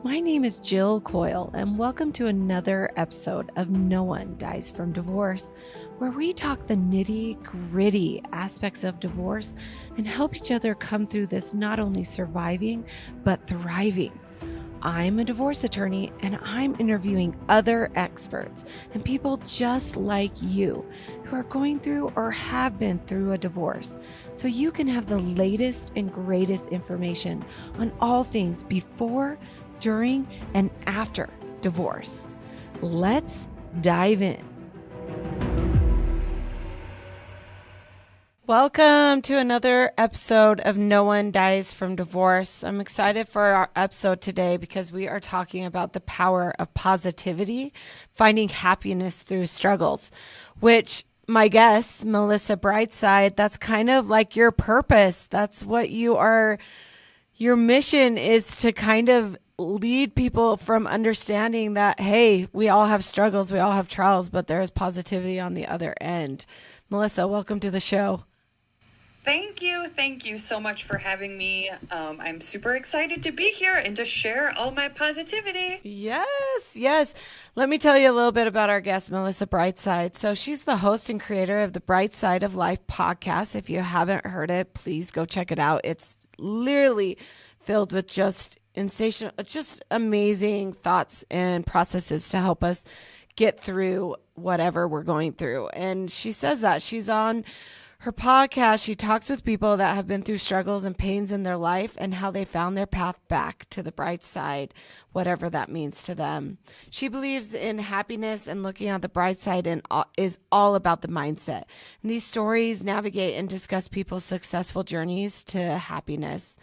My name is Jill Coyle, and welcome to another episode of No One Dies from Divorce, where we talk the nitty-gritty aspects of divorce and help each other come through this not only surviving, but thriving. I'm a divorce attorney, and I'm interviewing other experts and people just like you who are going through or have been through a divorce, so you can have the latest and greatest information on all things before, during, and after divorce. Let's dive in. Welcome to another episode of No One Dies from Divorce. I'm excited for our episode today because we are talking about the power of positivity, finding happiness through struggles, which my guest, Melissa Brightside, that's kind of like your purpose. That's what you are. Your mission is to kind of lead people from understanding that, hey, we all have struggles, we all have trials, but there is positivity on the other end. Melissa, welcome to the show. Thank you. Thank you so much for having me. I'm super excited to be here and to share all my positivity. Yes. Let me tell you a little bit about our guest, Melissa Brightside. So she's the host and creator of the Bright Side of Life podcast. If you haven't heard it, please go check it out. It's literally filled with just amazing thoughts and processes to help us get through whatever we're going through. And she says that she's on her podcast. She talks with people that have been through struggles and pains in their life and how they found their path back to the bright side, whatever that means to them. She believes in happiness and looking at the bright side and is all about the mindset. And these stories navigate and discuss people's successful journeys to happiness.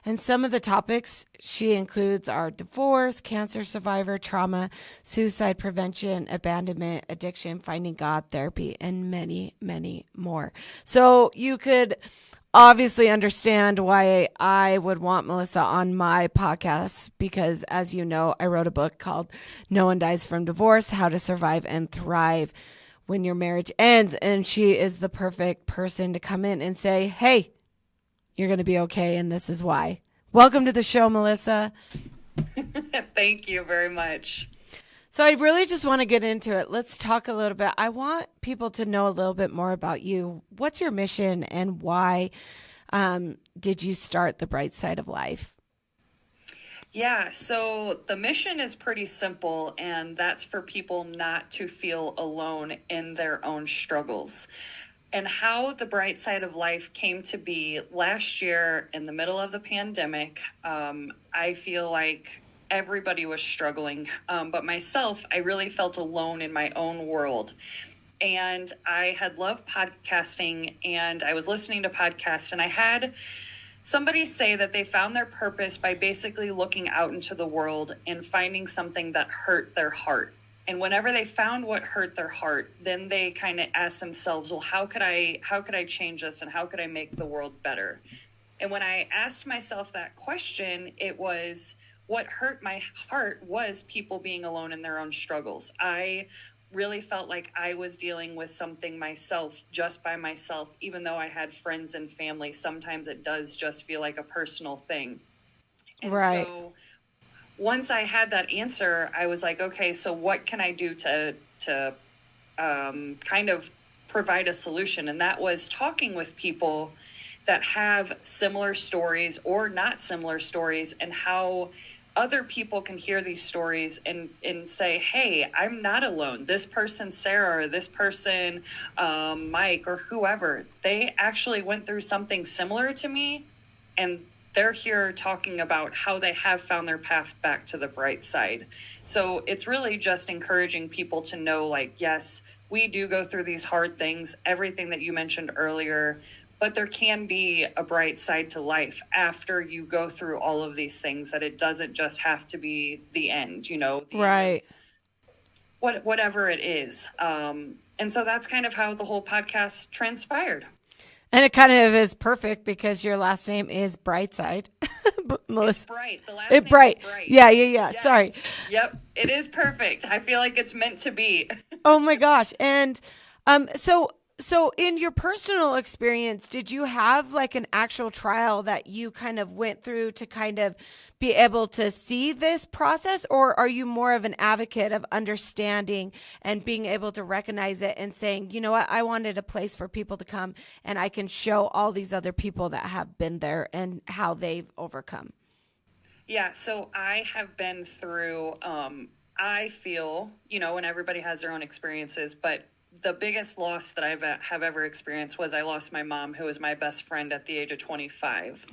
And some of the topics she includes are divorce, cancer survivor, trauma, suicide prevention, abandonment, addiction, finding God, therapy, and many, many more. So you could obviously understand why I would want Melissa on my podcast, because as you know, I wrote a book called No One Dies from Divorce, How to Survive and Thrive When Your Marriage Ends. And she is the perfect person to come in and say, hey, you're going to be okay, and this is why. Welcome to the show, Melissa. Thank you very much. So I really just want to get into it. Let's talk a little bit. I want people to know a little bit more about you. What's your mission, and why did you start the Bright Side of Life? Yeah, so the mission is pretty simple, and that's for people not to feel alone in their own struggles. And how the Bright Side of Life came to be last year in the middle of the pandemic, I feel like everybody was struggling. But myself, I really felt alone in my own world. And I had loved podcasting, and I was listening to podcasts, and I had somebody say that they found their purpose by basically looking out into the world and finding something that hurt their heart. And whenever they found what hurt their heart, then they kind of asked themselves, well, how could I change this, and how could I make the world better? And when I asked myself that question, it was what hurt my heart was people being alone in their own struggles. I really felt like I was dealing with something myself, just by myself, even though I had friends and family. Sometimes it does just feel like a personal thing. And right. So once I had that answer, I was like, okay, so what can I do to kind of provide a solution? And that was talking with people that have similar stories or not similar stories, and how other people can hear these stories and say, hey, I'm not alone. This person, Sarah, or this person, Mike, or whoever, they actually went through something similar to me, and they're here talking about how they have found their path back to the bright side. So it's really just encouraging people to know, like, yes, we do go through these hard things, everything that you mentioned earlier, but there can be a bright side to life after you go through all of these things, that it doesn't just have to be the end, Right. Whatever it is. And so that's kind of how the whole podcast transpired. And it kind of is perfect because your last name is Brightside. Melissa. It's Bright. The last name Bright. is Bright. Yeah. Yes. Sorry. Yep. It is perfect. I feel like it's meant to be. Oh my gosh. And so So in your personal experience, did you have like an actual trial that you kind of went through to kind of be able to see this process? Or are you more of an advocate of understanding and being able to recognize it and saying, you know what, I wanted a place for people to come and I can show all these other people that have been there and how they've overcome? Yeah, so I have been through, I feel, and everybody has their own experiences, but the biggest loss that have ever experienced was I lost my mom, who was my best friend at the age of 25.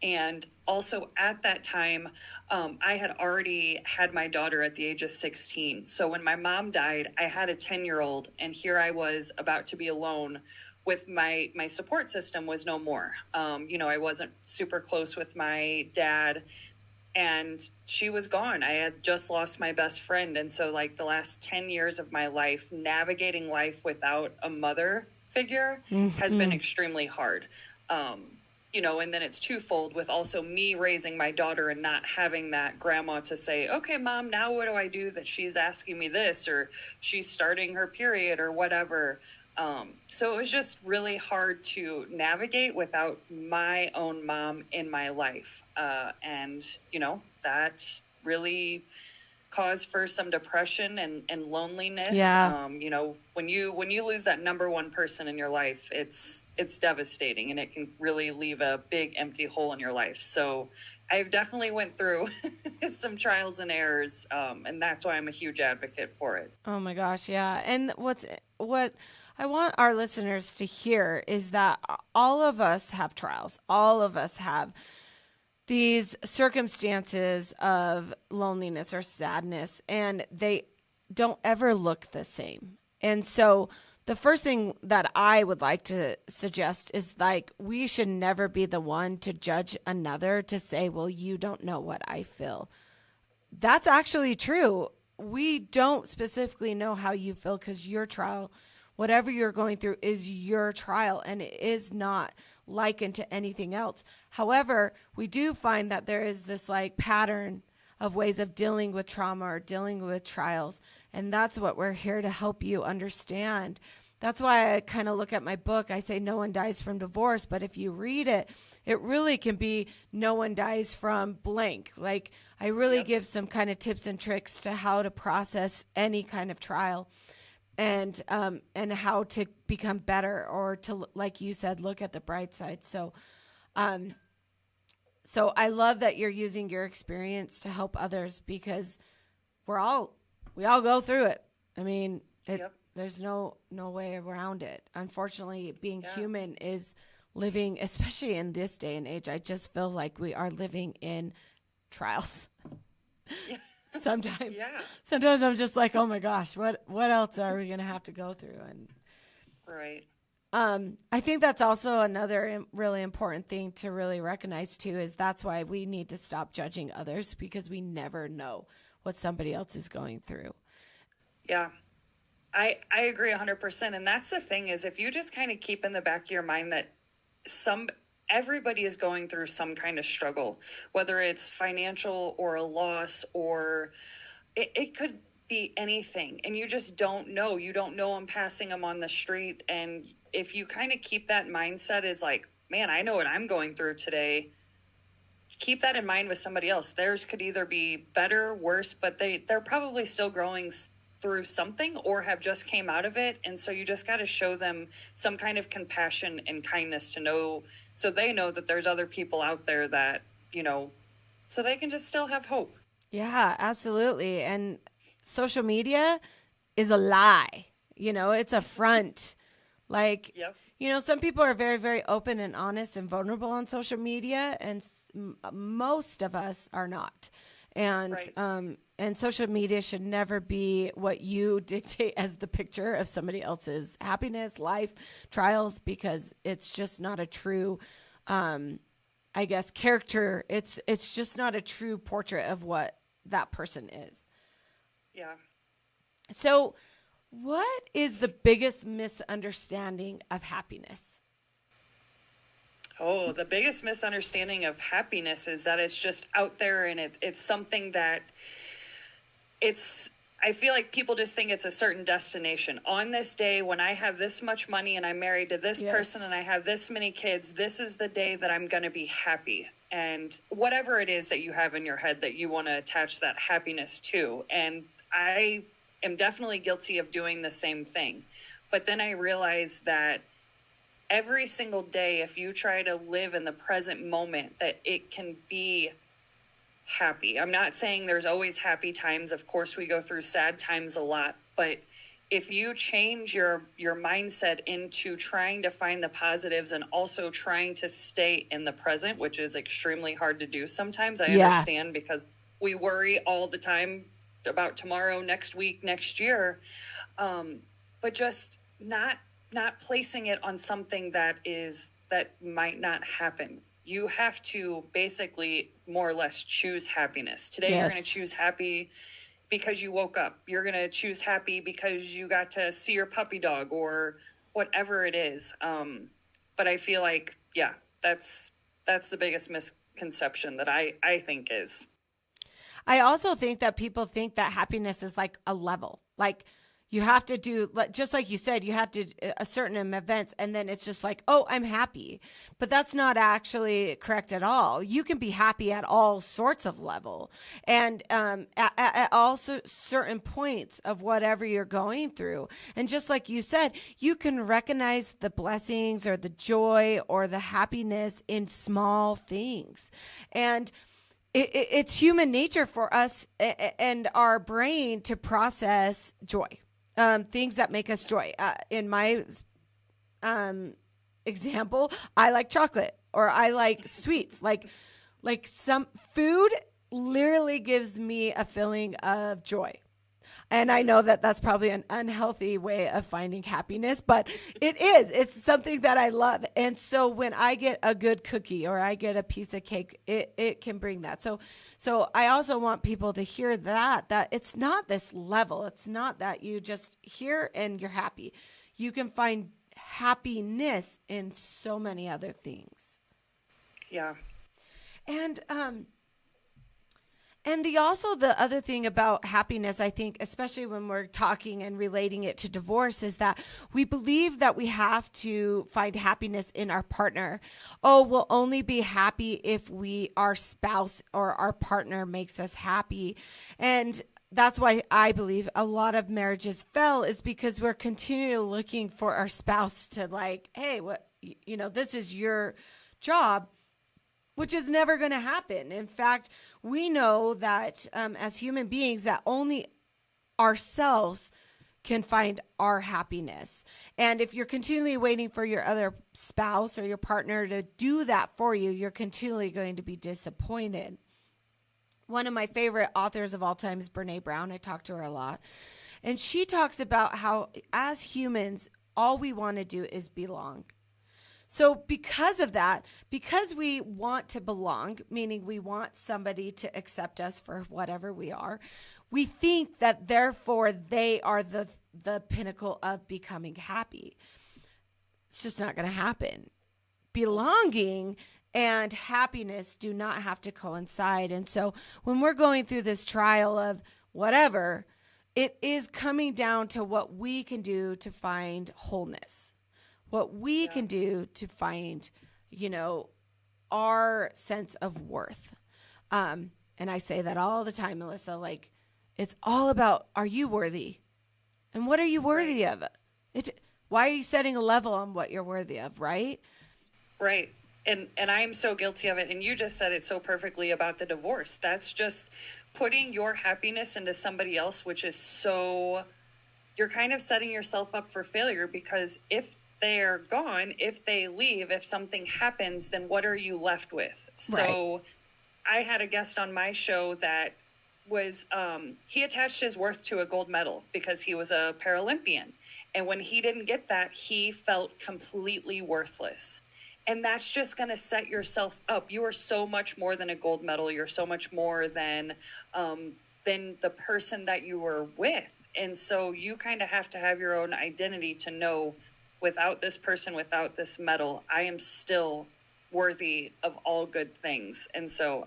And also at that time, I had already had my daughter at the age of 16. So when my mom died, I had a 10-year-old, and here I was about to be alone with my support system was no more. I wasn't super close with my dad, and she was gone. I had just lost my best friend. And so like the last 10 years of my life, navigating life without a mother figure has been extremely hard. And then it's twofold with also me raising my daughter and not having that grandma to say, okay, mom, now what do I do that she's asking me this, or she's starting her period or whatever. So it was just really hard to navigate without my own mom in my life. And that really caused for some depression and loneliness. Yeah. When you lose that number one person in your life, it's devastating, and it can really leave a big empty hole in your life. So I've definitely went through some trials and errors. And that's why I'm a huge advocate for it. Oh my gosh, yeah. And what I want our listeners to hear is that all of us have trials. All of us have these circumstances of loneliness or sadness, and they don't ever look the same. And so the first thing that I would like to suggest is like, we should never be the one to judge another to say, well, you don't know what I feel. That's actually true. We don't specifically know how you feel because your trial, whatever you're going through, is your trial, and it is not likened to anything else. However, we do find that there is this like pattern of ways of dealing with trauma or dealing with trials. And that's what we're here to help you understand. That's why I kind of look at my book. I say no one dies from divorce, but if you read it, it really can be no one dies from blank. Like I really give some kind of tips and tricks to how to process any kind of trial and how to become better, or to, like you said, look at the bright side. So I love that you're using your experience to help others, because we all go through it. I mean, there's no way around it. Unfortunately, being human is living, especially in this day and age, I just feel like we are living in trials. Yeah. Sometimes I'm just like, oh my gosh, what else are we going to have to go through? And right. I think that's also another really important thing to really recognize too, is that's why we need to stop judging others, because we never know what somebody else is going through. Yeah, I agree 100%. And that's the thing, is if you just kind of keep in the back of your mind that everybody is going through some kind of struggle, whether it's financial or a loss, or it could be anything, and you just don't know. You don't know them passing them on the street. And if you kind of keep that mindset is like, man, I know what I'm going through today. Keep that in mind with somebody else. Theirs could either be better, worse, but they're probably still growing through something or have just came out of it. And so you just got to show them some kind of compassion and kindness to know, so they know that there's other people out there that, so they can just still have hope. Yeah, absolutely. And social media is a lie. It's a front. Like, some people are very, very open and honest and vulnerable on social media, and most of us are not. And and social media should never be what you dictate as the picture of somebody else's happiness, life, trials, because it's just not a true, character. It's just not a true portrait of what that person is. Yeah. So what is the biggest misunderstanding of happiness? Oh, the biggest misunderstanding of happiness is that it's just out there, and it's something that it's I feel like people just think it's a certain destination. On this day, when I have this much money and I'm married to this person and I have this many kids, this is the day that I'm going to be happy. And whatever it is that you have in your head that you want to attach that happiness to. And I am definitely guilty of doing the same thing. But then I realized that every single day, if you try to live in the present moment, that it can be happy. I'm not saying there's always happy times. Of course, we go through sad times a lot. But if you change your mindset into trying to find the positives and also trying to stay in the present, which is extremely hard to do sometimes, I understand, because we worry all the time about tomorrow, next week, next year. But just not placing it on something that might not happen. You have to basically more or less choose happiness. Today, You're going to choose happy because you woke up. You're going to choose happy because you got to see your puppy dog or whatever it is. But I feel like, that's the biggest misconception that I think is. I also think that people think that happiness is like a level. Like, you have to do, just like you said, you have to a certain events, and then it's just like, oh, I'm happy. But that's not actually correct at all. You can be happy at all sorts of level, and at also certain points of whatever you're going through. And just like you said, you can recognize the blessings or the joy or the happiness in small things. And it's human nature for us and our brain to process joy. Things that make us joy. In my example, I like chocolate or I like sweets. Like some food literally gives me a feeling of joy. And I know that that's probably an unhealthy way of finding happiness, but it's something that I love. And so when I get a good cookie or I get a piece of cake, it can bring that. So I also want people to hear that it's not this level. It's not that you just hear and you're happy. You can find happiness in so many other things. Yeah. And the other thing about happiness, I think, especially when we're talking and relating it to divorce, is that we believe that we have to find happiness in our partner. Oh, we'll only be happy if our spouse or our partner makes us happy. And that's why I believe a lot of marriages fail, is because we're continually looking for our spouse to like, hey, this is your job, which is never going to happen. In fact, we know that as human beings, that only ourselves can find our happiness. And if you're continually waiting for your other spouse or your partner to do that for you, you're continually going to be disappointed. One of my favorite authors of all time is Brene Brown. I talk to her a lot. And she talks about how as humans, all we want to do is belong. So because of that, because we want to belong, meaning we want somebody to accept us for whatever we are, we think that therefore they are the pinnacle of becoming happy. It's just not going to happen. Belonging and happiness do not have to coincide. And so when we're going through this trial of whatever, it is coming down to what we can do to find wholeness. What we can do to find, our sense of worth. And I say that all the time, Melissa, like, it's all about, are you worthy? And what are you worthy of? Why are you setting a level on what you're worthy of, right? Right. And I'm so guilty of it. And you just said it so perfectly about the divorce. That's just putting your happiness into somebody else, which is you're kind of setting yourself up for failure, because if they're gone, if they leave, if something happens, then what are you left with? So I had a guest on my show that was, he attached his worth to a gold medal because he was a Paralympian. And when he didn't get that, he felt completely worthless. And that's just going to set yourself up. You are so much more than a gold medal. You're so much more than the person that you were with. And so you kind of have to have your own identity to know, without this person, without this medal, I am still worthy of all good things. And so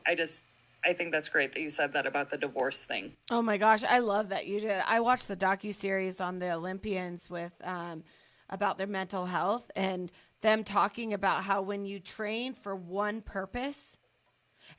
I think that's great that you said that about the divorce thing. Oh my gosh, I love that you did. I watched the docuseries on the Olympians with about their mental health and them talking about how when you train for one purpose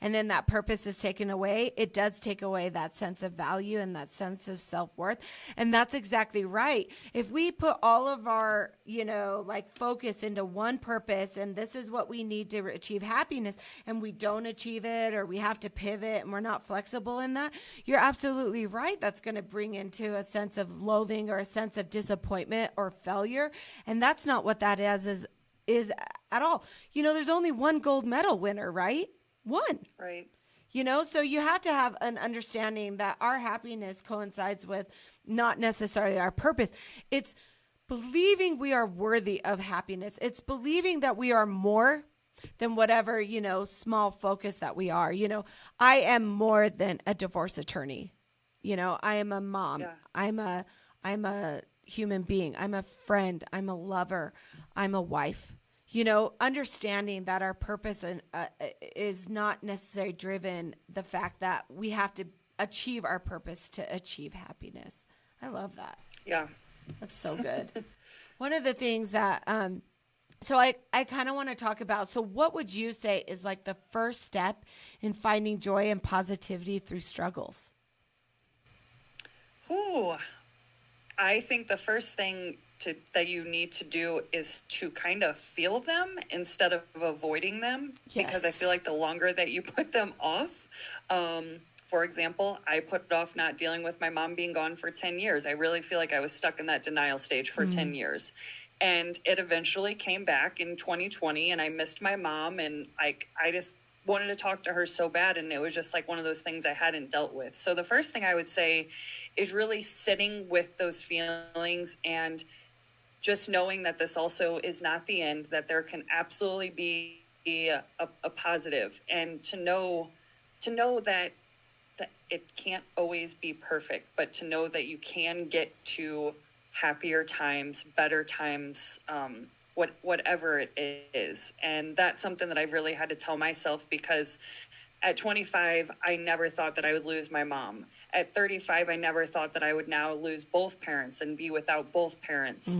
and then that purpose is taken away, it does take away that sense of value and that sense of self-worth. And that's exactly right. If we put all of our, like focus into one purpose and this is what we need to achieve happiness and we don't achieve it or we have to pivot and we're not flexible in that, you're absolutely right. That's going to bring into a sense of loathing or a sense of disappointment or failure. And that's not what that is at all. There's only one gold medal winner, right? One. Right. So you have to have an understanding that our happiness coincides with not necessarily our purpose. It's believing we are worthy of happiness. It's believing that we are more than whatever, small focus that we are. I am more than a divorce attorney. I am a mom. Yeah. I'm a human being. I'm a friend. I'm a lover. I'm a wife. Understanding that our purpose is not necessarily driven the fact that we have to achieve our purpose to achieve happiness. I love that. Yeah. That's so good. One of the things that, so I kind of want to talk about, so what would you say is like the first step in finding joy and positivity through struggles? Ooh, I think the first thing that you need to do is to kind of feel them instead of avoiding them. Yes. Because I feel like the longer that you put them off, for example, I put off not dealing with my mom being gone for 10 years. I really feel like I was stuck in that denial stage for 10 years. And it eventually came back in 2020 and I missed my mom and I just wanted to talk to her so bad. And it was just like one of those things I hadn't dealt with. So the first thing I would say is really sitting with those feelings and just knowing that this also is not the end, that there can absolutely be a positive, and to know that it can't always be perfect, but to know that you can get to happier times, better times, whatever it is. And that's something that I've really had to tell myself, because at 25, I never thought that I would lose my mom. At 35, I never thought that I would now lose both parents and be without both parents.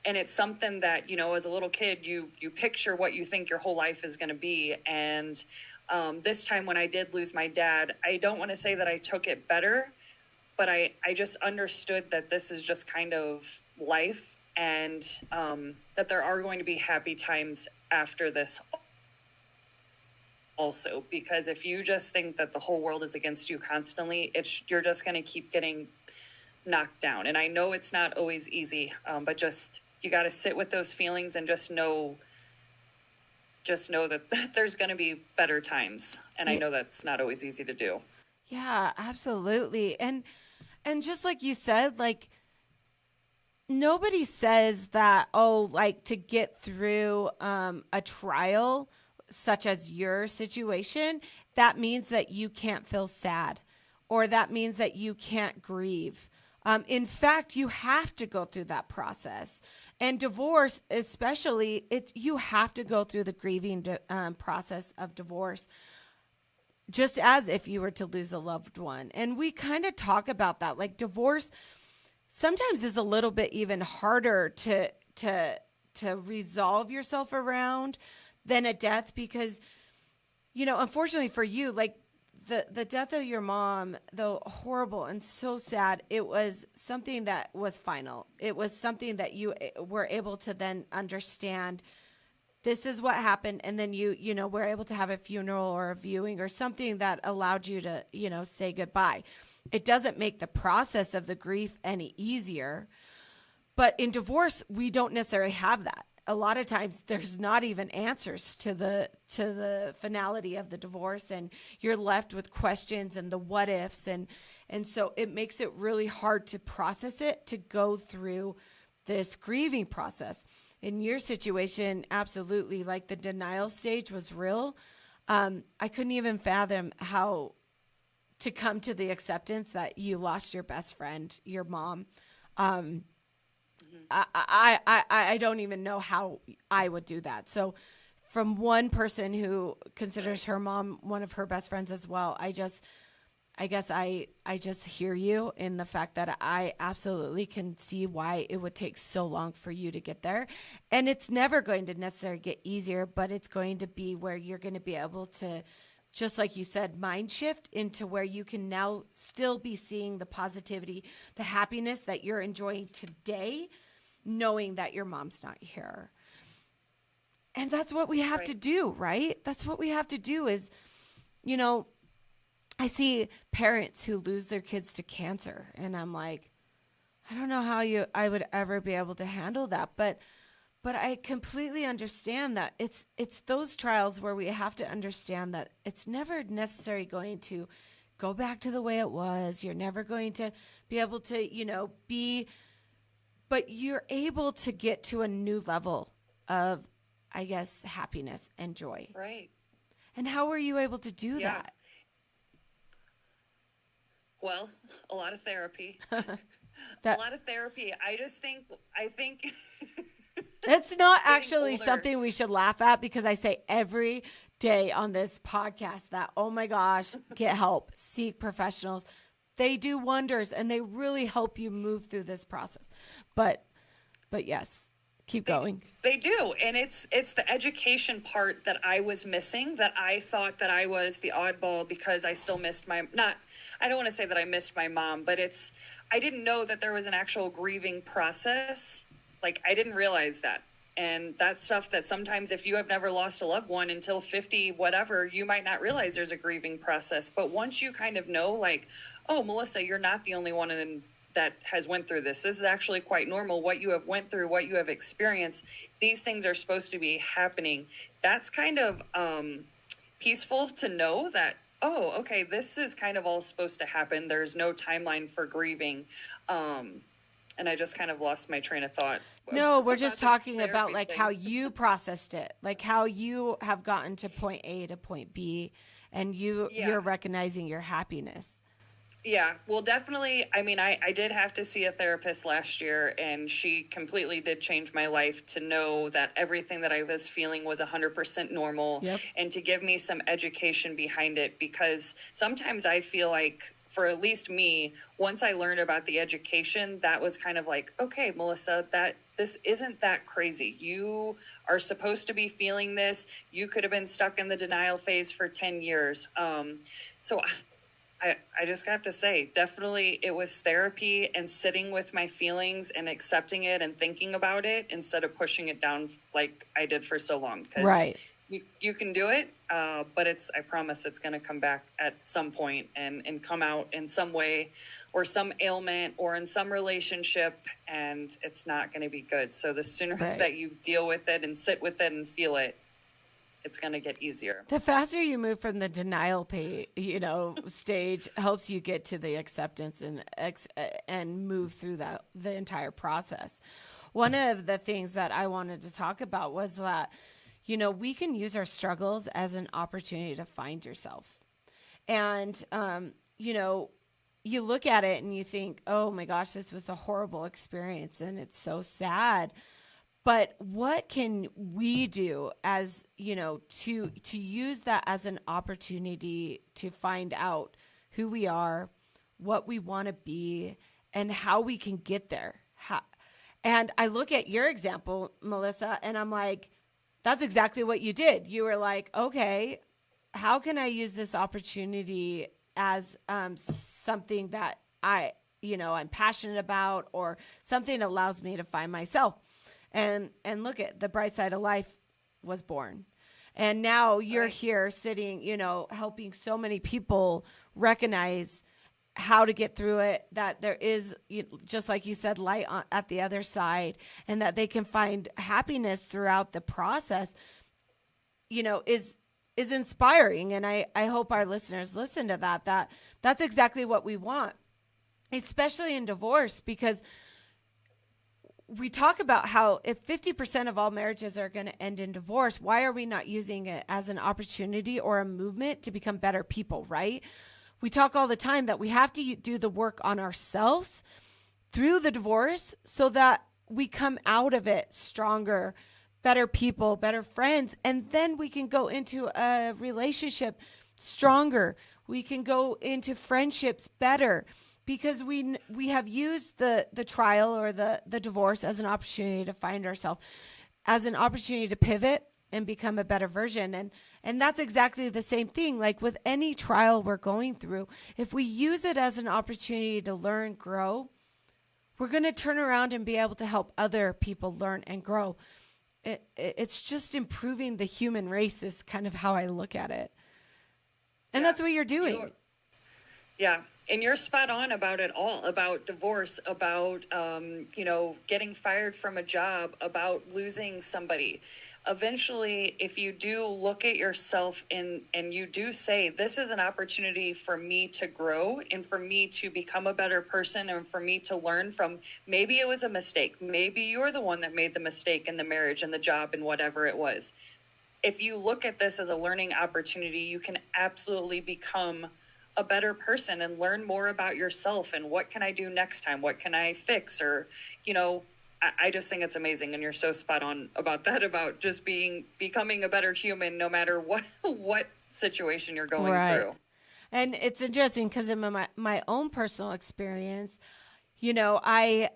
And it's something that, as a little kid, you picture what you think your whole life is going to be. And this time when I did lose my dad, I don't want to say that I took it better, but I just understood that this is just kind of life, and that there are going to be happy times after this also, because if you just think that the whole world is against you constantly, you're just going to keep getting knocked down. And I know it's not always easy, but just, you got to sit with those feelings and just know that there's going to be better times. And I know that's not always easy to do. Yeah, absolutely. And just like you said, like, nobody says that, to get through a trial such as your situation, that means that you can't feel sad, or that means that you can't grieve. In fact, you have to go through that process. And divorce, especially, you have to go through the grieving process of divorce, just as if you were to lose a loved one. And we kind of talk about that. Like, divorce sometimes is a little bit even harder to resolve yourself around than a death, because, unfortunately for you, like, the death of your mom, though horrible and so sad, it was something that was final. It was something that you were able to then understand, this is what happened. And then you were able to have a funeral or a viewing or something that allowed you to, say goodbye. It doesn't make the process of the grief any easier. But in divorce, we don't necessarily have that. A lot of times there's not even answers to the finality of the divorce, and you're left with questions and the what ifs. And so it makes it really hard to process it, to go through this grieving process. In your situation, absolutely, like, the denial stage was real. I couldn't even fathom how to come to the acceptance that you lost your best friend, your mom. I don't even know how I would do that. So from one person who considers her mom one of her best friends as well. I guess I just hear you in the fact that I absolutely can see why it would take so long for you to get there. And it's never going to necessarily get easier, but it's going to be where you're going to be able to, just like you said, mind shift into where you can now still be seeing the positivity, the happiness that you're enjoying today, knowing that your mom's not here. And that's what we have to do, right? That's what we have to do is, you know, I see parents who lose their kids to cancer, and I'm like, I don't know how I would ever be able to handle that. But I completely understand that it's those trials where we have to understand that it's never necessarily going to go back to the way it was. You're never going to be able to, but you're able to get to a new level of, I guess, happiness and joy. Right. And how were you able to do that? Well, a lot of therapy. A lot of therapy. I think it's not actually something we should laugh at, because I say every day on this podcast that, oh my gosh, get help, seek professionals. They do wonders and they really help you move through this process. But yes, keep going. They do. And it's the education part that I was missing, that I thought that I was the oddball because I still missed I don't want to say that I missed my mom, but I didn't know that there was an actual grieving process. Like, I didn't realize that. And that's stuff that sometimes if you have never lost a loved one until 50, whatever, you might not realize there's a grieving process. But once you kind of know, like, oh, Melissa, you're not the only one that has went through this. This is actually quite normal. What you have went through, what you have experienced, these things are supposed to be happening. That's kind of peaceful to know that, oh, okay, this is kind of all supposed to happen. There's no timeline for grieving. And I just kind of lost my train of thought. No, we're just talking about like how you processed it, like how you have gotten to point A to point B, and you're recognizing your happiness. Yeah, well, definitely. I mean, I did have to see a therapist last year, and she completely did change my life to know that everything that I was feeling was 100% normal, and to give me some education behind it, because sometimes I feel like, for at least me, once I learned about the education, that was kind of like, okay, Melissa, this isn't that crazy. You are supposed to be feeling this. You could have been stuck in the denial phase for 10 years. So I just have to say, definitely it was therapy and sitting with my feelings and accepting it and thinking about it instead of pushing it down like I did for so long. Right. You can do it, but I promise it's going to come back at some point and come out in some way or some ailment or in some relationship, and it's not going to be good. So the sooner that you deal with it and sit with it and feel it, it's going to get easier. The faster you move from the denial stage helps you get to the acceptance and move through the entire process. One of the things that I wanted to talk about was that, we can use our struggles as an opportunity to find yourself. And, you look at it and you think, oh my gosh, this was a horrible experience and it's so sad. But what can we do as, to use that as an opportunity to find out who we are, what we want to be, and how we can get there? And I look at your example, Melissa, and I'm like, that's exactly what you did. You were like, okay, how can I use this opportunity as something that I'm passionate about, or something that allows me to find myself? And look at the bright side of life was born. And now you're here sitting, helping so many people recognize how to get through it, that there is, just like you said, light at the other side, and that they can find happiness throughout the process, is inspiring. And I hope our listeners listen to that's exactly what we want, especially in divorce, because we talk about how if 50% of all marriages are going to end in divorce, why are we not using it as an opportunity or a movement to become better people, right? We talk all the time that we have to do the work on ourselves through the divorce so that we come out of it stronger, better people, better friends, and then we can go into a relationship stronger. We can go into friendships better because we have used the trial or the divorce as an opportunity to find ourselves, as an opportunity to pivot and become a better version. And that's exactly the same thing. Like with any trial we're going through, if we use it as an opportunity to learn, grow, we're going to turn around and be able to help other people learn and grow. It's just improving the human race is kind of how I look at it. And that's what you're doing. Yeah. And you're spot on about it all, about divorce, about, getting fired from a job, about losing somebody. Eventually, if you do look at yourself and you do say, this is an opportunity for me to grow and for me to become a better person and for me to learn from, maybe it was a mistake. Maybe you're the one that made the mistake in the marriage and the job and whatever it was. If you look at this as a learning opportunity, you can absolutely become a better person and learn more about yourself and what can I do next time? What can I fix? Or, I just think it's amazing. And you're so spot on about that, about just becoming a better human, no matter what situation you're going through. And it's interesting because in my own personal experience, I've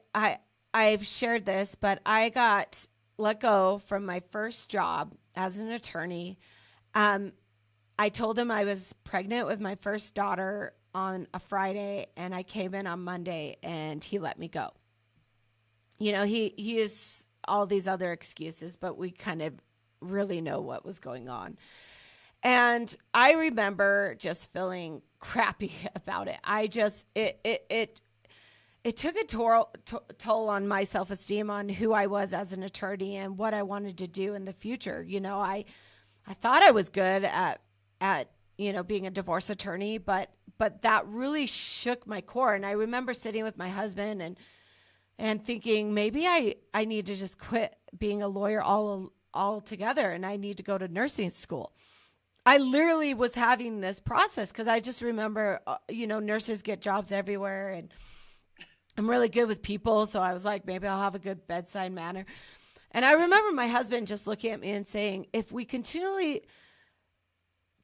shared this, but I got let go from my first job as an attorney. I told him I was pregnant with my first daughter on a Friday, and I came in on Monday, and he let me go. He is all these other excuses, but we kind of really know what was going on. And I remember just feeling crappy about it. It took a toll on my self-esteem, on who I was as an attorney and what I wanted to do in the future. I thought I was good at being a divorce attorney, but that really shook my core. And I remember sitting with my husband and thinking, maybe I need to just quit being a lawyer altogether, and I need to go to nursing school. I literally was having this process because I just remember, nurses get jobs everywhere, and I'm really good with people. So I was like, maybe I'll have a good bedside manner. And I remember my husband just looking at me and saying, if we continually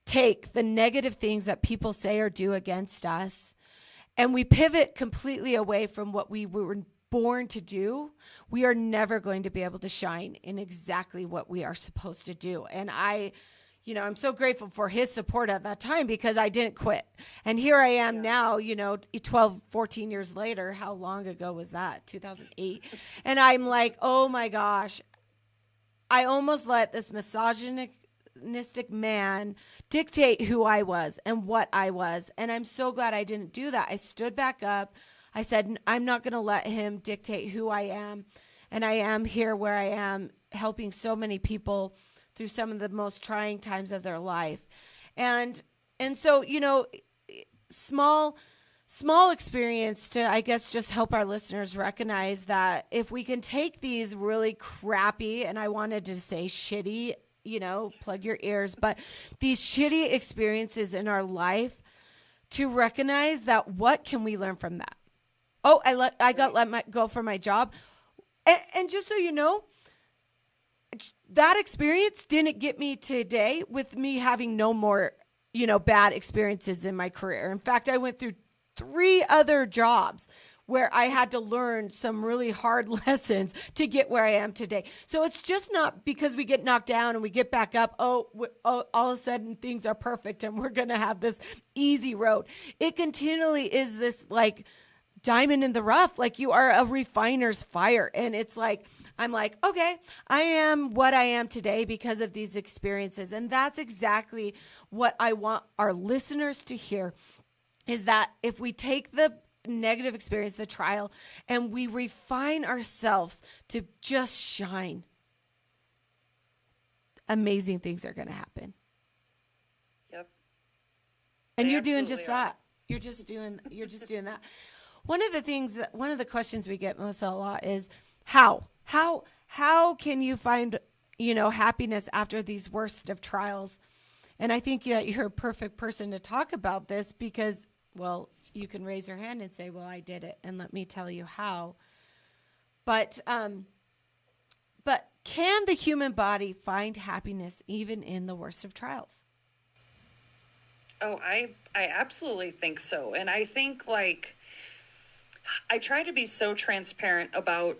take the negative things that people say or do against us, and we pivot completely away from what we were born to do, we are never going to be able to shine in exactly what we are supposed to do. And I'm so grateful for his support at that time, because I didn't quit. And here I am now, 12, 14 years later. How long ago was that? 2008. And I'm like, oh my gosh, I almost let this misogynistic man dictate who I was and what I was. And I'm so glad I didn't do that. I stood back up. I said, I'm not going to let him dictate who I am. And I am here where I am, helping so many people through some of the most trying times of their life. And so, small experience to, I guess, just help our listeners recognize that if we can take these really crappy, and I wanted to say shitty, plug your ears, but these shitty experiences in our life, to recognize that, what can we learn from that? Oh, I got let go from my job. And just so you know, that experience didn't get me today with me having no more, bad experiences in my career. In fact, I went through 3 other jobs where I had to learn some really hard lessons to get where I am today. So it's just not because we get knocked down and we get back up, all of a sudden things are perfect and we're going to have this easy road. It continually is this like diamond in the rough, like you are a refiner's fire. And it's like, I'm like, okay, I am what I am today because of these experiences. And that's exactly what I want our listeners to hear, is that if we take the negative experience, the trial, and we refine ourselves to just shine, amazing things are going to happen. Yep. And you're doing just that. You're just doing that. One of the questions we get, Melissa, a lot is how can you find, happiness after these worst of trials? And I think that you're a perfect person to talk about this because, well, you can raise your hand and say, well, I did it, and let me tell you how. But Can the human body find happiness even in the worst of trials? Oh, I absolutely think so. And I think like I try to be so transparent about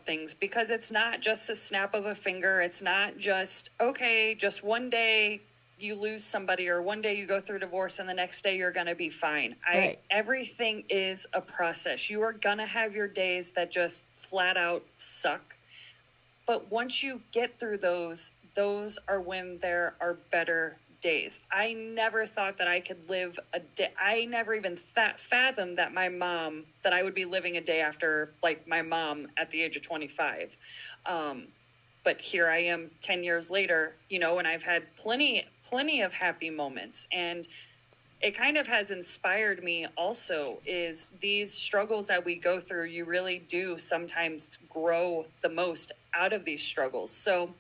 things because it's not just a snap of a finger. It's not just, okay, just one day you lose somebody or one day you go through divorce and the next day you're going to be fine. Right. Everything is a process. You are going to have your days that just flat out suck. But once you get through those are when there are better days. I never thought that I could live a day. I never even fathomed that that I would be living a day after like my mom at the age of 25. But here I am 10 years later, and I've had plenty of happy moments. And it kind of has inspired me also is these struggles that we go through, you really do sometimes grow the most out of these struggles. So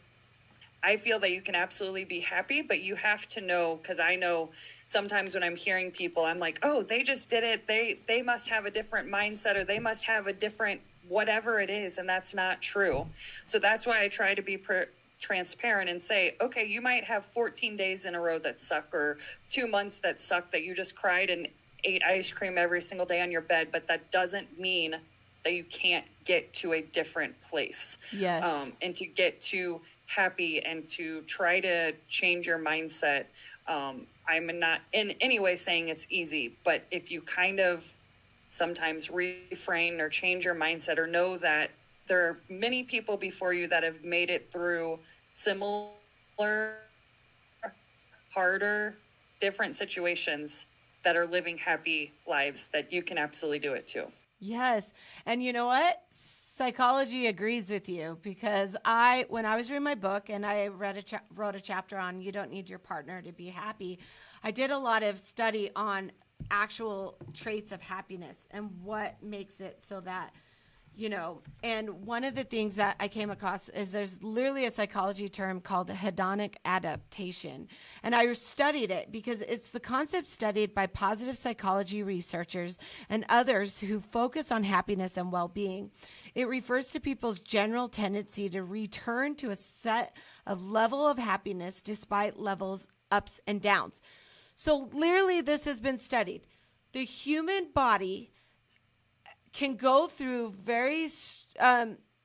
I feel that you can absolutely be happy, but you have to know, because I know sometimes when I'm hearing people, I'm like, oh, they just did it. They must have a different mindset or they must have a different whatever it is. And that's not true. So that's why I try to be transparent and say, okay, you might have 14 days in a row that suck or 2 months that suck that you just cried and ate ice cream every single day on your bed. But that doesn't mean that you can't get to a different place. Yes. And to get to happy and to try to change your mindset. I'm not in any way saying it's easy, but if you kind of sometimes refrain or change your mindset or know that there are many people before you that have made it through similar, harder, different situations that are living happy lives, that you can absolutely do it too. Yes. And you know what? Psychology agrees with you, because when I was reading my book and I wrote a chapter on you don't need your partner to be happy, I did a lot of study on actual traits of happiness and what makes it so that, and one of the things that I came across is there's literally a psychology term called hedonic adaptation. And I studied it because it's the concept studied by positive psychology researchers and others who focus on happiness and well-being. It refers to people's general tendency to return to a set of level of happiness despite levels ups and downs. So literally this has been studied. The human body can go through very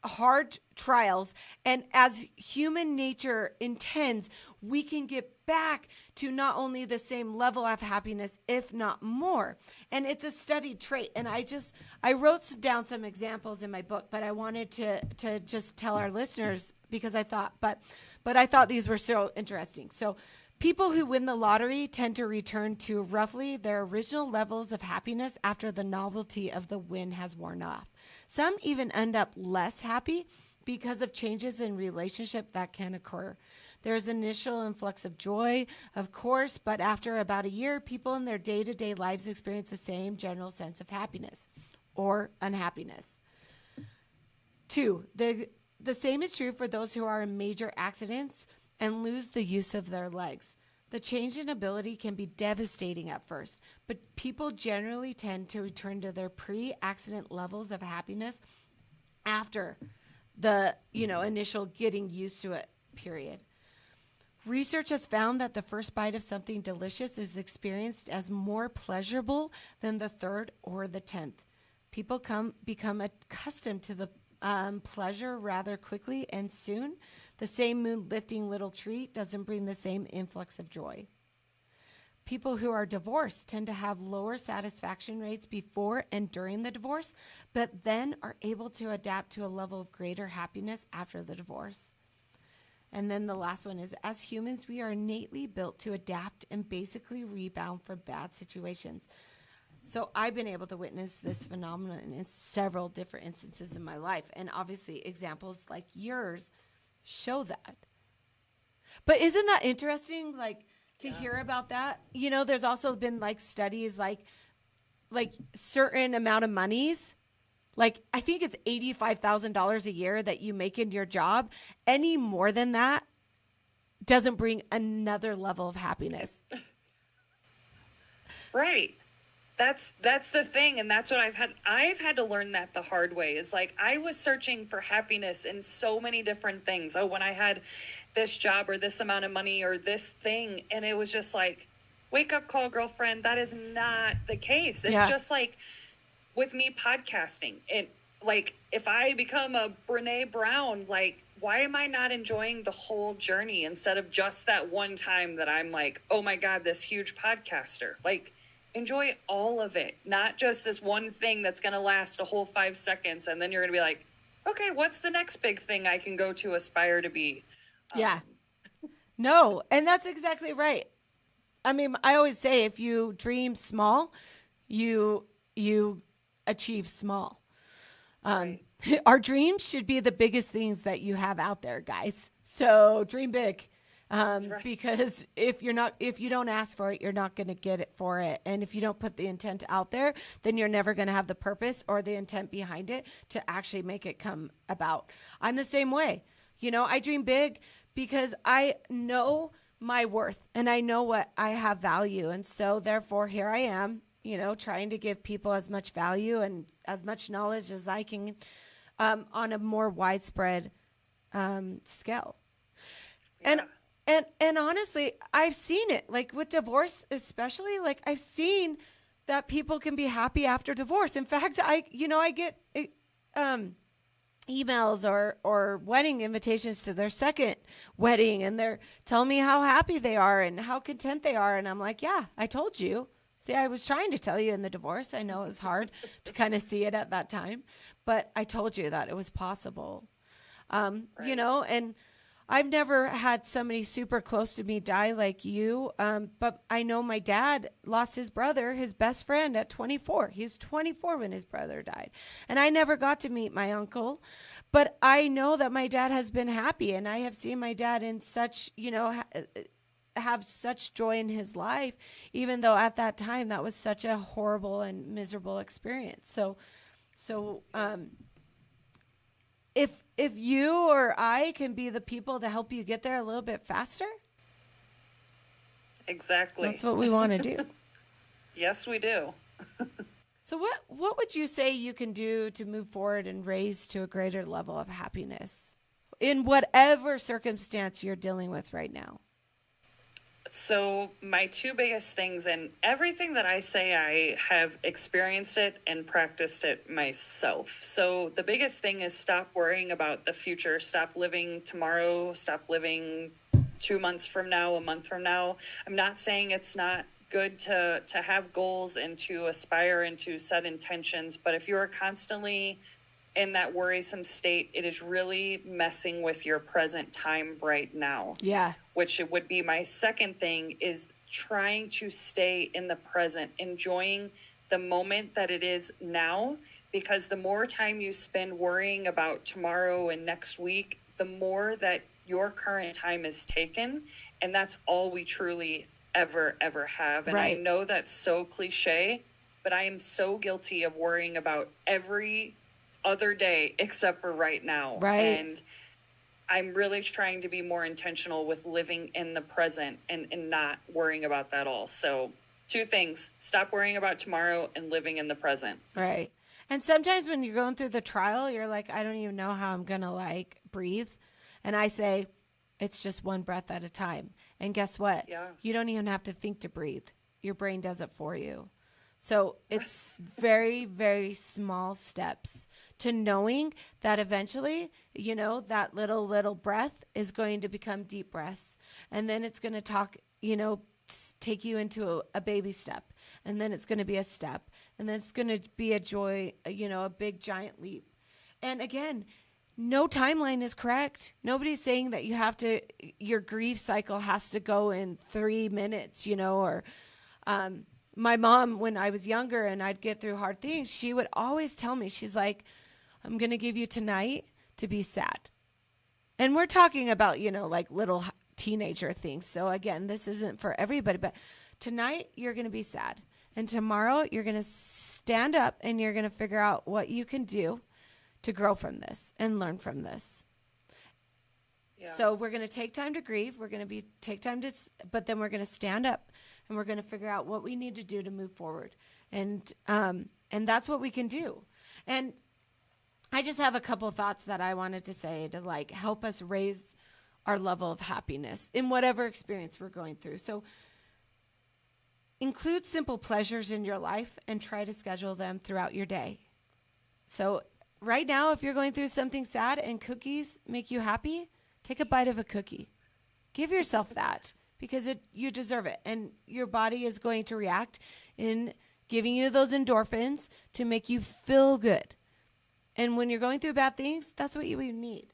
hard trials, and as human nature intends, we can get back to not only the same level of happiness, if not more. And it's a studied trait. And I wrote down some examples in my book, but I wanted to just tell our listeners because I thought, but I thought these were so interesting. So people who win the lottery tend to return to roughly their original levels of happiness after the novelty of the win has worn off. Some even end up less happy because of changes in relationship that can occur. There's initial influx of joy, of course, but after about a year, people in their day-to-day lives experience the same general sense of happiness or unhappiness. 2, the same is true for those who are in major accidents and lose the use of their legs. The change in ability can be devastating at first, but people generally tend to return to their pre-accident levels of happiness after the, initial getting used to it period. Research has found that the first bite of something delicious is experienced as more pleasurable than the third or the 10th. People become accustomed to the pleasure rather quickly and soon. The same mood-lifting little treat doesn't bring the same influx of joy. People who are divorced tend to have lower satisfaction rates before and during the divorce, but then are able to adapt to a level of greater happiness after the divorce. And then the last one is, as humans, we are innately built to adapt and basically rebound from bad situations. So I've been able to witness this phenomenon in several different instances in my life. And obviously examples like yours show that. But isn't that interesting, to hear about that? There's also been studies like certain amount of monies. I think it's $85,000 a year that you make in your job. Any more than that doesn't bring another level of happiness. Right. That's the thing, and that's what I've had to learn that the hard way. Is like I was searching for happiness in so many different things. Oh, when I had this job or this amount of money or this thing, and it was just like, wake up call, girlfriend. That is not the case. It's just like with me podcasting. It like if I become a Brene Brown, like why am I not enjoying the whole journey instead of just that one time that I'm like, oh my God, this huge podcaster? Like, enjoy all of it, not just this one thing that's going to last a whole 5 seconds. And then you're going to be like, okay, what's the next big thing I can go to aspire to be? No. And that's exactly right. I mean, I always say, if you dream small, you achieve small. Right. Our dreams should be the biggest things that you have out there, guys. So dream big. Right. Because if you don't ask for it, you're not going to get it for it. And if you don't put the intent out there, then you're never going to have the purpose or the intent behind it to actually make it come about. I'm the same way. I dream big because I know my worth and I know what I have value. And so therefore here I am, trying to give people as much value and as much knowledge as I can, on a more widespread, scale. Yeah. And honestly, I've seen it, like with divorce, especially, like I've seen that people can be happy after divorce. In fact, I get emails or wedding invitations to their second wedding, and they're telling me how happy they are and how content they are. And I'm like, yeah, I told you. See, I was trying to tell you in the divorce. I know it was hard to kind of see it at that time, but I told you that it was possible. Right. And I've never had somebody super close to me die like you. But I know my dad lost his brother, his best friend, at 24. He was 24 when his brother died. And I never got to meet my uncle. But I know that my dad has been happy. And I have seen my dad in such, have such joy in his life, even though at that time that was such a horrible and miserable experience. So if you or I can be the people to help you get there a little bit faster, exactly. That's what we want to do. Yes, we do. So what would you say you can do to move forward and raise to a greater level of happiness in whatever circumstance you're dealing with right now? So my two biggest things, and everything that I say, I have experienced it and practiced it myself. So the biggest thing is stop worrying about the future. Stop living tomorrow. Stop living 2 months from now, a month from now. I'm not saying it's not good to have goals and to aspire and to set intentions, but if you are constantly in that worrisome state, it is really messing with your present time right now. Yeah. Which it would be my second thing, is trying to stay in the present, enjoying the moment that it is now, because the more time you spend worrying about tomorrow and next week, the more that your current time is taken. And that's all we truly ever have. And right. I know that's so cliche, but I am so guilty of worrying about every other day except for right now. Right. And I'm really trying to be more intentional with living in the present and not worrying about that all. So 2 things: stop worrying about tomorrow and living in the present. Right. And sometimes when you're going through the trial, you're like, I don't even know how I'm going to breathe. And I say, it's just one breath at a time. And guess what? Yeah. You don't even have to think to breathe. Your brain does it for you. So it's very, very small steps to knowing that eventually, that little breath is going to become deep breaths. And then it's going to take you into a baby step. And then it's going to be a step. And then it's going to be a joy, a big giant leap. And again, no timeline is correct. Nobody's saying that your grief cycle has to go in 3 minutes, or, my mom, when I was younger and I'd get through hard things, she would always tell me, she's like, I'm going to give you tonight to be sad. And we're talking about, little teenager things. So again, this isn't for everybody, but tonight you're going to be sad. And tomorrow you're going to stand up and you're going to figure out what you can do to grow from this and learn from this. Yeah. So we're going to take time to grieve. We're going to but then we're going to stand up and we're going to figure out what we need to do to move forward. And that's what we can do. And I just have a couple of thoughts that I wanted to say to like help us raise our level of happiness in whatever experience we're going through. So include simple pleasures in your life and try to schedule them throughout your day. So right now, if you're going through something sad and cookies make you happy, take a bite of a cookie. Give yourself that because you deserve it. And your body is going to react in giving you those endorphins to make you feel good. And when you're going through bad things, that's what you need.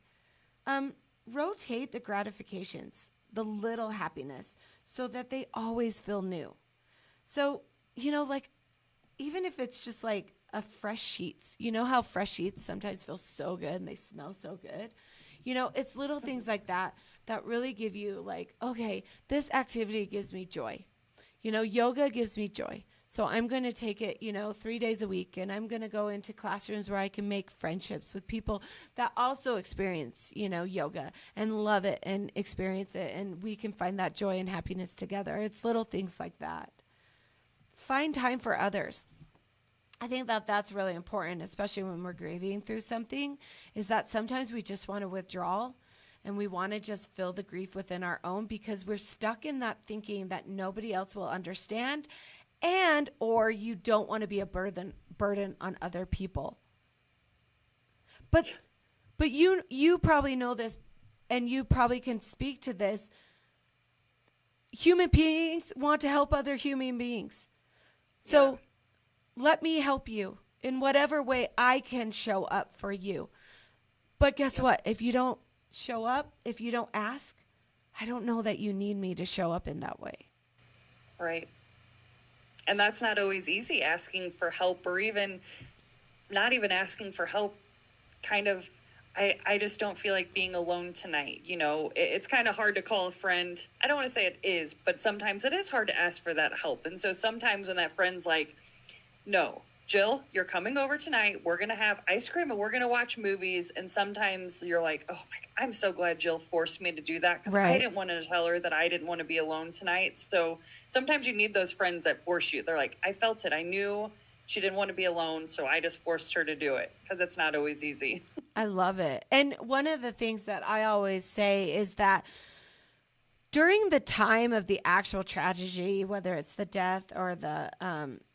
Rotate the gratifications, the little happiness, so that they always feel new. So, like, even if it's just like a fresh sheets, you know how fresh sheets sometimes feel so good and they smell so good? It's little things like that really give you like, okay, this activity gives me joy. Yoga gives me joy. So I'm going to take it, 3 days a week, and I'm going to go into classrooms where I can make friendships with people that also experience, yoga and love it and experience it. And we can find that joy and happiness together. It's little things like that. Find time for others. I think that that's really important, especially when we're grieving through something, is that sometimes we just want to withdraw and we want to just feel the grief within our own because we're stuck in that thinking that nobody else will understand and or you don't want to be a burden on other people. But you probably know this and you probably can speak to this. Human beings want to help other human beings. So let me help you in whatever way I can show up for you. But guess what? If you don't show up, if you don't ask, I don't know that you need me to show up in that way. Right. And that's not always easy, asking for help or even not even asking for help. Kind of, I just don't feel like being alone tonight. It's kind of hard to call a friend. I don't want to say it is, but sometimes it is hard to ask for that help. And so sometimes when that friend's like, no, Jill, you're coming over tonight. We're going to have ice cream and we're going to watch movies. And sometimes you're like, oh my, I'm so glad Jill forced me to do that because I didn't want to tell her that I didn't want to be alone tonight. So sometimes you need those friends that force you. They're like, I felt it. I knew she didn't want to be alone. So I just forced her to do it because it's not always easy. I love it. And one of the things that I always say is that during the time of the actual tragedy, whether it's the death or the,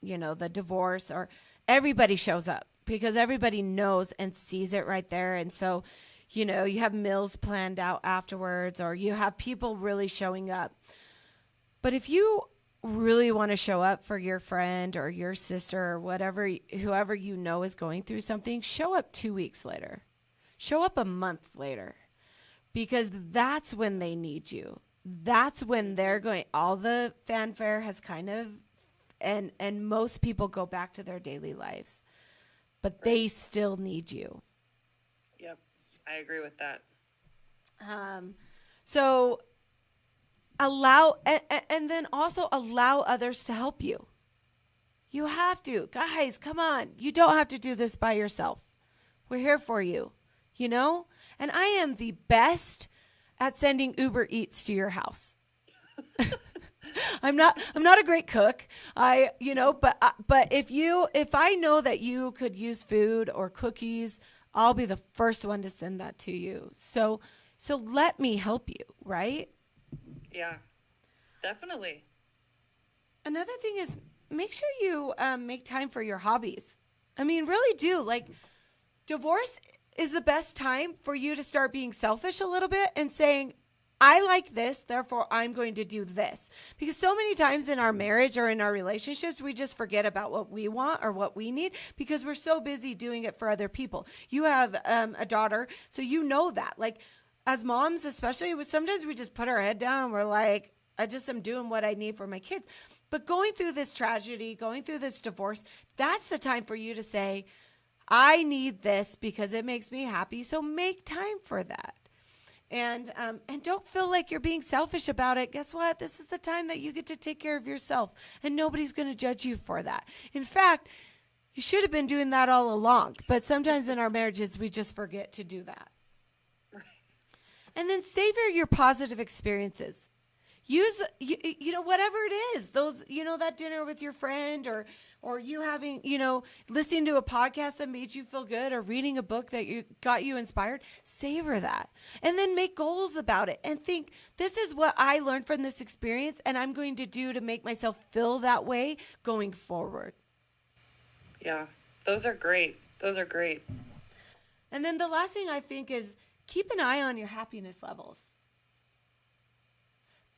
the divorce, or everybody shows up because everybody knows and sees it right there. And so, you have meals planned out afterwards, or you have people really showing up. But if you really want to show up for your friend or your sister or whatever, whoever is going through something, show up 2 weeks later, show up a month later, because that's when they need you. That's when they're going, all the fanfare has kind of, and most people go back to their daily lives, but they still need you. Yep. I agree with that. So allow, and then also allow others to help you. You have to, guys, come on. You don't have to do this by yourself. We're here for you, and I am the best at sending Uber Eats to your house. I'm not a great cook. But if I know that you could use food or cookies, I'll be the first one to send that to you. So let me help you, right? Yeah, definitely. Another thing is make sure you make time for your hobbies. I mean, really do. Like, divorce is the best time for you to start being selfish a little bit and saying, I like this, therefore I'm going to do this. Because so many times in our marriage or in our relationships, we just forget about what we want or what we need because we're so busy doing it for other people. You have a daughter, so you know that. Like, as moms especially, sometimes we just put our head down and we're like, I just am doing what I need for my kids. But going through this tragedy, going through this divorce, that's the time for you to say, I need this because it makes me happy. So make time for that. And don't feel like you're being selfish about it. Guess what? This is the time that you get to take care of yourself, and nobody's going to judge you for that. In fact, you should have been doing that all along. But sometimes in our marriages, we just forget to do that. And then savor your positive experiences. use, whatever it is, those, that dinner with your friend, or you having, listening to a podcast that made you feel good, or reading a book that got you inspired. Savor that. And then make goals about it and think, this is what I learned from this experience, and I'm going to do to make myself feel that way going forward. Yeah, those are great. Those are great. And then the last thing I think is keep an eye on your happiness levels.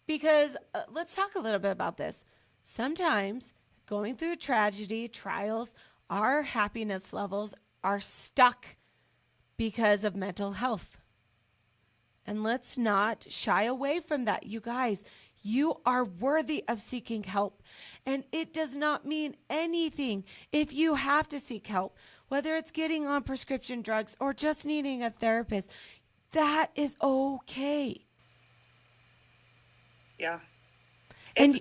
Because let's talk a little bit about this. Sometimes going through tragedy, trials, our happiness levels are stuck because of mental health. And let's not shy away from that. You guys, you are worthy of seeking help. And it does not mean anything if you have to seek help, whether it's getting on prescription drugs or just needing a therapist. That is okay. Yeah. And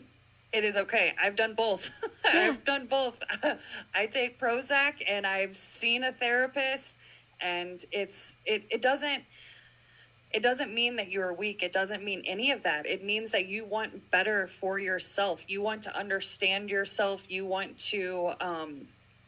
it is okay. I've done both. I've done both. I take Prozac and I've seen a therapist, and it doesn't mean that you're weak. It doesn't mean any of that. It means that you want better for yourself. You want to understand yourself. You want to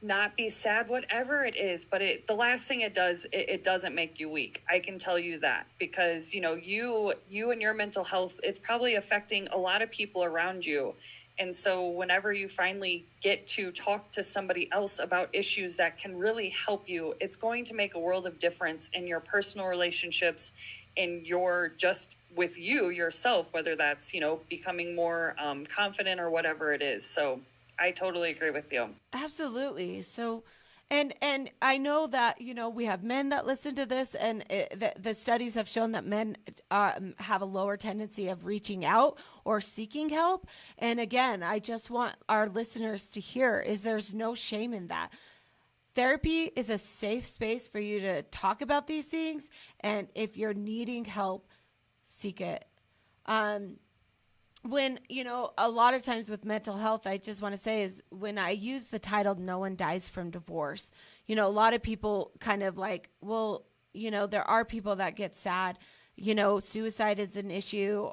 not be sad, whatever it is. But the last thing it does, it doesn't make you weak. I can tell you that, because, you and your mental health, it's probably affecting a lot of people around you. And so whenever you finally get to talk to somebody else about issues that can really help you, it's going to make a world of difference in your personal relationships, in your just with you yourself, whether that's, becoming more confident or whatever it is. So I totally agree with you. Absolutely. So, and I know that, we have men that listen to this, and the studies have shown that men have a lower tendency of reaching out or seeking help. And again, I just want our listeners to hear is there's no shame in that. Therapy is a safe space for you to talk about these things. And if you're needing help, seek it. When, a lot of times with mental health, I just want to say is when I use the title, No One Dies from Divorce, a lot of people kind of like, well, there are people that get sad, suicide is an issue,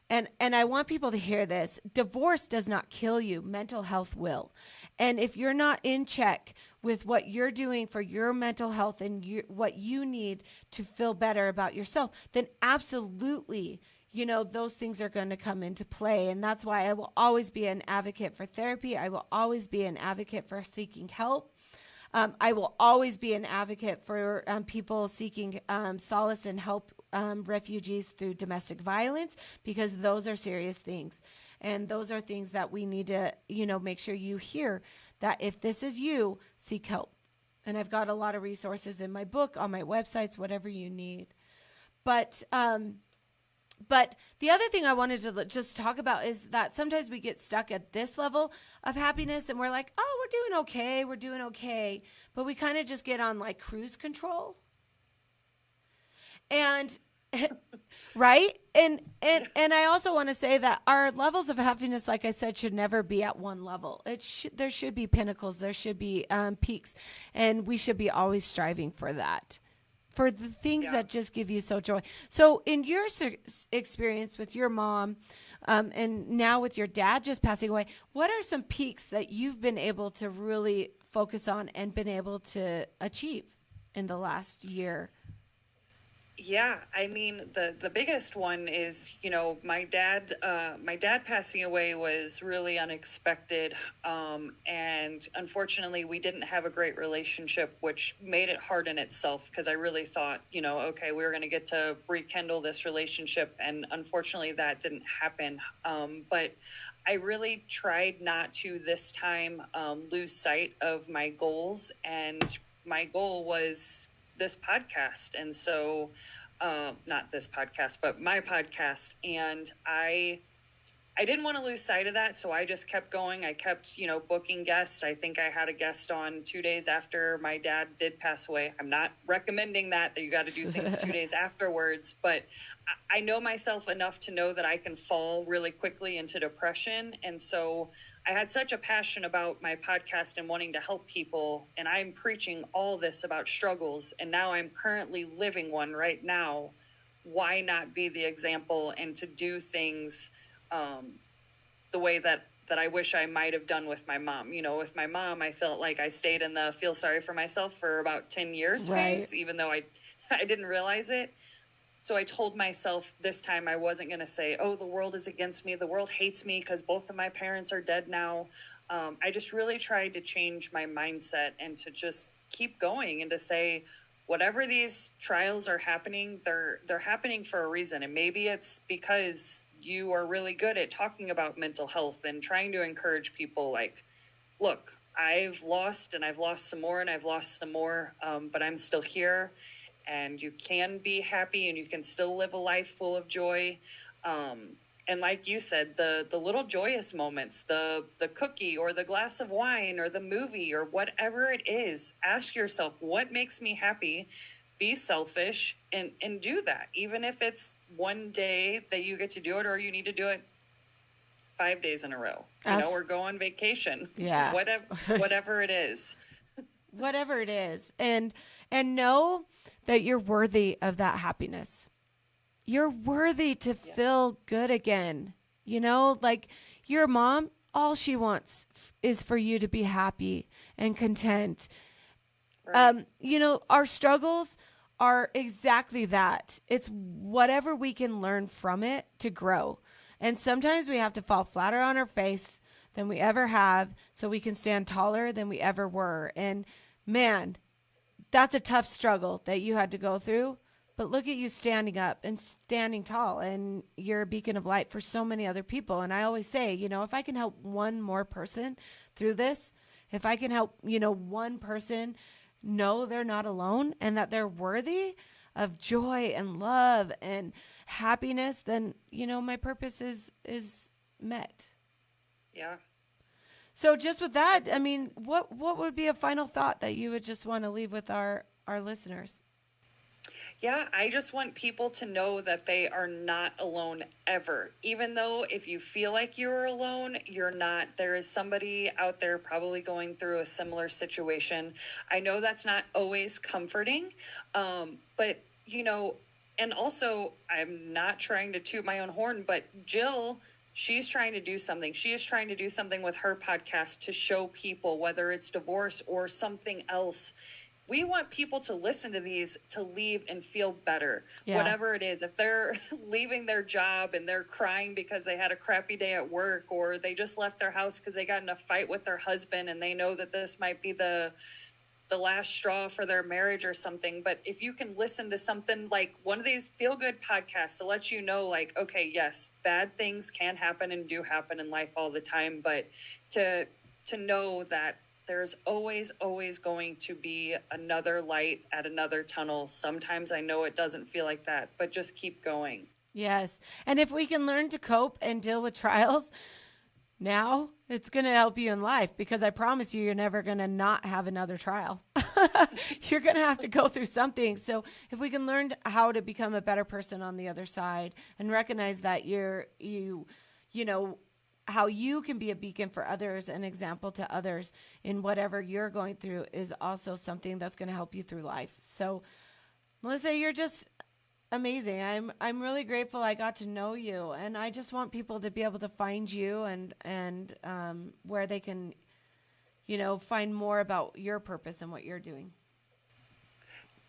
and I want people to hear this. Divorce does not kill you. Mental health will. And if you're not in check with what you're doing for your mental health and what you need to feel better about yourself, then absolutely, those things are going to come into play. And that's why I will always be an advocate for therapy. I will always be an advocate for seeking help. I will always be an advocate for people seeking solace and help refugees through domestic violence, because those are serious things. And those are things that we need to, make sure you hear that if this is you, seek help. And I've got a lot of resources in my book, on my websites, whatever you need. But the other thing I wanted to just talk about is that sometimes we get stuck at this level of happiness and we're like, oh, we're doing okay. But we kind of just get on like cruise control. And right. And I also want to say that our levels of happiness, like I said, should never be at one level. There should be pinnacles. There should be peaks, and we should be always striving for that, for the things that just give you so joy. So in your experience with your mom, and now with your dad just passing away, what are some peaks that you've been able to really focus on and been able to achieve in the last year? Yeah, I mean, the biggest one is, my dad passing away was really unexpected. And unfortunately, we didn't have a great relationship, which made it hard in itself, because I really thought, okay, we were going to get to rekindle this relationship. And unfortunately, that didn't happen. But I really tried not to this time lose sight of my goals. And my goal was this podcast. And so, not this podcast, but my podcast. And I didn't want to lose sight of that. So I just kept going. I kept, booking guests. I think I had a guest on 2 days after my dad did pass away. I'm not recommending that you got to do things 2 days afterwards, but I know myself enough to know that I can fall really quickly into depression. And so I had such a passion about my podcast and wanting to help people. And I'm preaching all this about struggles. And now I'm currently living one right now. why not be the example and to do things the way that I wish I might have done with my mom. With my mom, I felt like I stayed in the feel sorry for myself for about 10 years phase, even though I didn't realize it. So I told myself this time I wasn't going to say, oh, the world is against me. The world hates me because both of my parents are dead now. I just really tried to change my mindset and to just keep going and to say, whatever these trials are happening, they're happening for a reason. And maybe it's because you are really good at talking about mental health and trying to encourage people like, look, I've lost and I've lost some more and I've lost some more, but I'm still here, and you can be happy and you can still live a life full of joy. And like you said, the little joyous moments, the cookie or the glass of wine or the movie or whatever it is, ask yourself, what makes me happy? Be selfish and do that. Even if it's one day that you get to do it, or you need to do it 5 days in a row, or go on vacation. Yeah. Whatever it is. Whatever it is. And know that you're worthy of that happiness. You're worthy to feel good again. Like your mom, all she wants is for you to be happy and content. Right. Our struggles are exactly that. It's whatever we can learn from it to grow. And sometimes we have to fall flatter on our face than we ever have so we can stand taller than we ever were. And man, that's a tough struggle that you had to go through. But look at you standing up and standing tall, and you're a beacon of light for so many other people. And I always say, if I can help one more person through this, if I can help, one person know they're not alone and that they're worthy of joy and love and happiness, then, my purpose is met. Yeah. So just with that, I mean, what would be a final thought that you would just want to leave with our listeners? Yeah, I just want people to know that they are not alone ever. Even though if you feel like you're alone, you're not. There is somebody out there probably going through a similar situation. I know that's not always comforting, but, and also I'm not trying to toot my own horn, but Jill, she's trying to do something. She is trying to do something with her podcast to show people, whether it's divorce or something else. We want people to listen to these to leave and feel better, whatever it is. If they're leaving their job and they're crying because they had a crappy day at work, or they just left their house because they got in a fight with their husband and they know that this might be the last straw for their marriage or something. But if you can listen to something like one of these feel-good podcasts to let you know, like, okay, yes, bad things can happen and do happen in life all the time, but to know that there's always going to be another light at another tunnel. Sometimes I know it doesn't feel like that, but just keep going. Yes. And if we can learn to cope and deal with trials now, it's going to help you in life, because I promise you're never going to not have another trial. You're going to have to go through something. So if we can learn how to become a better person on the other side and recognize that you know, how you can be a beacon for others, an example to others in whatever you're going through, is also something that's going to help you through life. So, Melissa, you're just amazing. I'm really grateful I got to know you, and I just want people to be able to find you and where they can, find more about your purpose and what you're doing.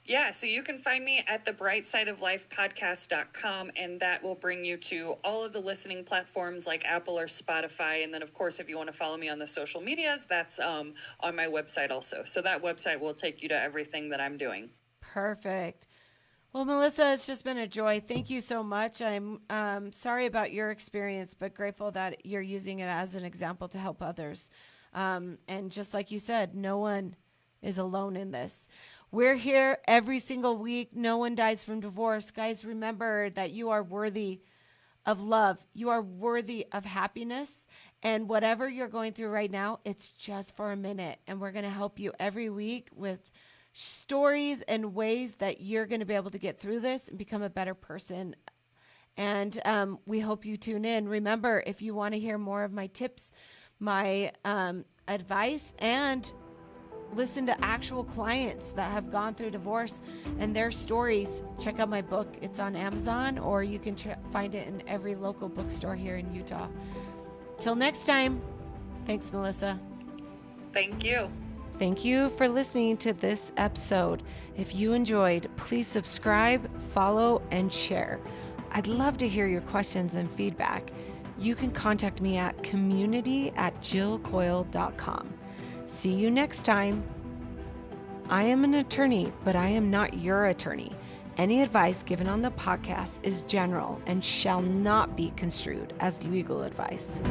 Yeah, so you can find me at thebrightsideoflifepodcast.com, and that will bring you to all of the listening platforms like Apple or Spotify. And then, of course, if you want to follow me on the social medias, that's on my website also. So that website will take you to everything that I'm doing. Perfect. Well, Melissa, it's just been a joy. Thank you so much. I'm sorry about your experience, but grateful that you're using it as an example to help others. And just like you said, no one is alone in this. We're here every single week. No one dies from divorce. Guys, remember that you are worthy of love. You are worthy of happiness. And whatever you're going through right now, it's just for a minute. And we're going to help you every week with stories and ways that you're going to be able to get through this and become a better person. And we hope you tune in. Remember, if you want to hear more of my tips, my advice, and listen to actual clients that have gone through divorce and their stories, check out my book. It's on Amazon, or you can find it in every local bookstore here in Utah. Till next time, thanks, Melissa. Thank you. Thank you for listening to this episode. If you enjoyed, please subscribe, follow, and share. I'd love to hear your questions and feedback. You can contact me at community@jillcoyle.com. See you next time. I am an attorney, but I am not your attorney. Any advice given on the podcast is general and shall not be construed as legal advice.